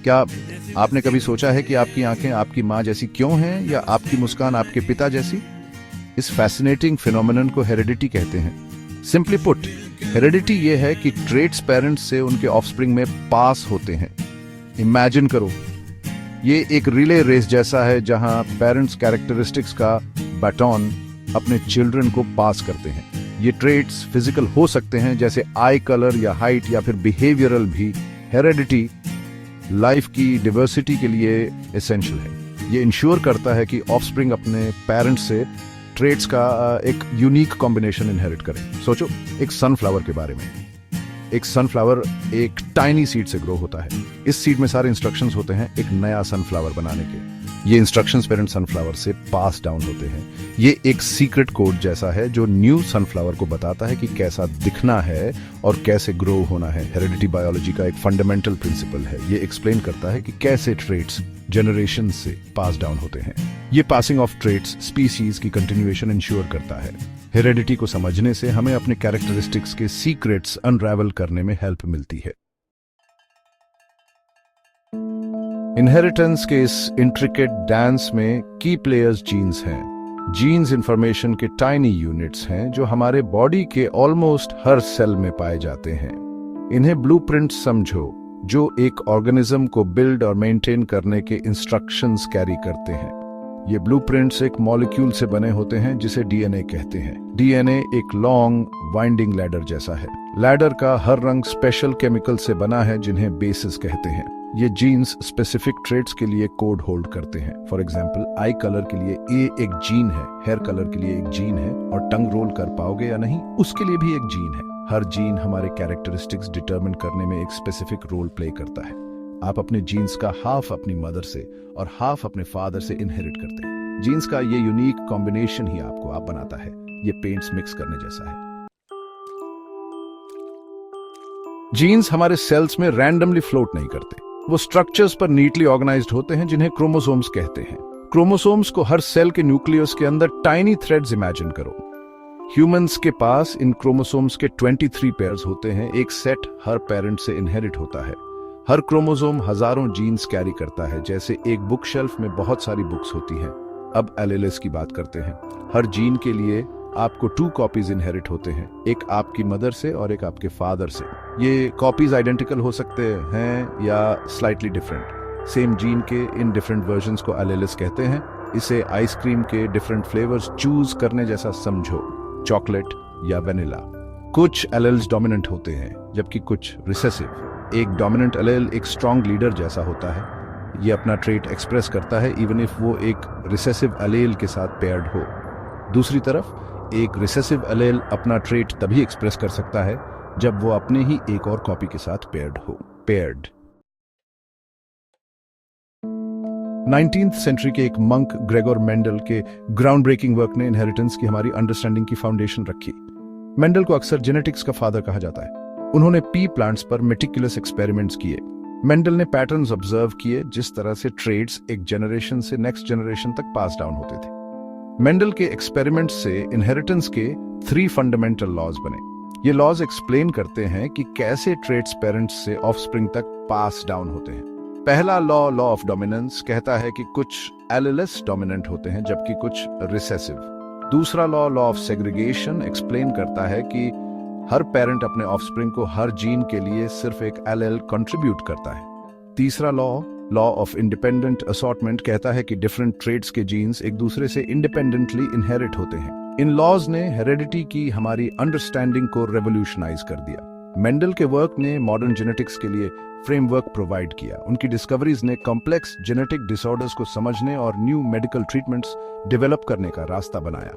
क्या आपने कभी सोचा है कि आपकी आंखें आपकी माँ जैसी क्यों हैं या आपकी मुस्कान आपके पिता जैसी? इस फैसिनेटिंग फिनोमेनन को हेरिडिटी कहते हैं। सिंपली पुट, हेरिडिटी ये है कि ट्रेट्स पेरेंट्स से उनके ऑफस्प्रिंग में पास होते हैं। इमेजिन करो, ये एक रिले रेस जैसा है जहां पेरेंट्स कैरेक्टरिस्टिक्स का बैटन अपने चिल्ड्रन को पास करते हैं। ये ट्रेट्स फिजिकल हो सकते हैं जैसे आई कलर या हाइट, या फिर बिहेवियरल भी। हेरिडिटी लाइफ की डिवर्सिटी के लिए एसेंशियल है। ये इंश्योर करता है कि ऑफस्प्रिंग अपने पेरेंट्स से ट्रेट्स का एक यूनिक कॉम्बिनेशन इनहेरिट करें। सोचो एक सनफ्लावर के बारे में। एक सनफ्लावर एक टाइनी सीड से ग्रो होता है। इस सीड में सारे इंस्ट्रक्शंस होते हैं एक नया सनफ्लावर बनाने के। ये इंस्ट्रक्शंस पेरेंट सनफ्लावर से पास डाउन होते हैं। ये एक सीक्रेट कोड जैसा है जो न्यू सनफ्लावर को बताता है कि कैसा दिखना है और कैसे ग्रो होना है। हेरिडिटी बायोलॉजी का एक फंडामेंटल प्रिंसिपल है। ये एक्सप्लेन करता है कि कैसे ट्रेट्स जनरेशन से पास डाउन होते हैं। ये पासिंग ऑफ ट्रेट्स स्पीसीज की कंटिन्यूएशन इंश्योर करता है। हेरिडिटी को समझने से हमें अपने कैरेक्टरिस्टिक्स के सीक्रेट्स अनरावल करने में हेल्प मिलती है। इनहेरिटेंस के इस इंट्रिकेट डांस में की प्लेयर्स जीन्स हैं। जीन्स इंफॉर्मेशन के टाइनी यूनिट्स हैं जो हमारे बॉडी के ऑलमोस्ट हर सेल में पाए जाते हैं। इन्हें ब्लूप्रिंट्स समझो, जो एक ऑर्गेनिज्म को बिल्ड और मेंटेन करने के इंस्ट्रक्शंस कैरी करते हैं। ये ब्लूप्रिंट्स एक मॉलिक्यूल से बने होते हैं जिसे डीएनए कहते हैं। डीएनए एक लॉन्ग वाइंडिंग लैडर जैसा है। लैडर का हर रंग स्पेशल केमिकल से बना है जिन्हें बेसिस कहते हैं। ये जीन्स स्पेसिफिक ट्रेट्स के लिए कोड होल्ड करते हैं। फॉर एग्जाम्पल, आई कलर के लिए ए एक जीन है, हेयर कलर के लिए एक जीन है, और टंग रोल कर पाओगे या नहीं उसके लिए भी एक जीन है। हर जीन हमारे कैरेक्टरिस्टिक्स डिटरमिन करने में एक स्पेसिफिक रोल प्ले करता है। आप अपने जीन्स का हाफ अपनी मदर से और हाफ अपने फादर से इनहेरिट करते हैं। जीन्स का ये यूनिक कॉम्बिनेशन ही आपको आप बनाता है। ये पेंट्स मिक्स करने जैसा है। जीन्स हमारे सेल्स में रैंडमली फ्लोट नहीं करते। वो स्ट्रक्चर्स पर नीटली ऑर्गेनाइज्ड होते हैं जिन्हें क्रोमोसोम्स कहते हैं। क्रोमोसोम्स को हर सेल के न्यूक्लियस के अंदर टाइनी थ्रेड्स इमेजिन करो। ह्यूमंस के पास इन क्रोमोसोम्स के 23 पेयर्स होते हैं। एक सेट हर पेरेंट से इनहेरिट होता है। हर क्रोमोसोम हजारों जीन्स कैरी करता है। जैसे एक बुक शेल्फ में बहुत सारी बुक्स होती हैं। अब एलेल्स की बात करते हैं। हर जीन के लिए आपको 2 कॉपीज इनहेरिट होते हैं, एक आपकी मदर से और एक आपके फादर से। ये कॉपीज आइडेंटिकल हो सकते हैं या स्लाइटली डिफरेंट। सेम जीन के इन डिफरेंट वर्जन्स को एलेल्स कहते हैं। इसे आइसक्रीम के डिफरेंट फ्लेवर्स चूज करने जैसा समझो, चॉकलेट या वेनिला। कुछ एलेल्स डोमिनेंट होते हैं जबकि कुछ रिसेसिव। एक डोमिनेंट एलेल एक स्ट्रॉन्ग लीडर जैसा होता है। ये अपना ट्रेट एक्सप्रेस करता है इवन इफ वो एक रिसेसिव एलेल के साथ पेयर्ड हो। दूसरी तरफ एक रिसेसिव एलेल अपना ट्रेट तभी एक्सप्रेस कर सकता है जब वो अपने ही एक और कॉपी के साथ पेयर्ड हो। पेयर्ड 19th सेंचुरी के एक मंक ग्रेगोर मेंडल के ग्राउंड ब्रेकिंग वर्क ने इनहेरिटेंस की हमारी अंडरस्टैंडिंग की फाउंडेशन रखी। मेंडल को अक्सर जेनेटिक्स का फादर कहा जाता है। उन्होंने पी प्लांट्स पर मेटिकुलस एक्सपेरिमेंट्स किए। मेंडल ने पैटर्न्स ऑब्जर्व किए जिस तरह से ट्रेड्स एक जनरेशन से नेक्स्ट जनरेशन तक पास डाउन होते थे। मेंडल के एक्सपेरिमेंट्स से इनहेरिटेंस के 3 फंडामेंटल लॉज बने। ये लॉज एक्सप्लेन करते हैं कि कैसे ट्रेट्स पेरेंट्स से ऑफस्प्रिंग तक पास डाउन होते हैं। पहला लॉ ऑफ डोमिनेंस कहता है कि कुछ एलेल्स डोमिनेंट होते हैं जबकि कुछ रिसेसिव। दूसरा लॉ ऑफ सेग्रीगेशन एक्सप्लेन करता है कि हर पेरेंट अपने ऑफस्प्रिंग को हर जीन के लिए सिर्फ एक एलेल कंट्रीब्यूट करता है। तीसरा लॉ ऑफ इंडिपेंडेंट असॉर्टमेंट कहता है कि डिफरेंट ट्रेट्स के जीन्स एक दूसरे से इंडिपेंडेंटली इनहेरिट होते हैं। इन लॉज ने हेरिडिटी की हमारी अंडरस्टैंडिंग को रेवोल्यूशनाइज कर दिया। मेंडल के वर्क ने मॉडर्न जेनेटिक्स के लिए फ्रेमवर्क प्रोवाइड किया। उनकी डिस्कवरीज ने कॉम्प्लेक्स जेनेटिक डिसऑर्डर्स को समझने और न्यू मेडिकल ट्रीटमेंट्स डेवलप करने का रास्ता बनाया।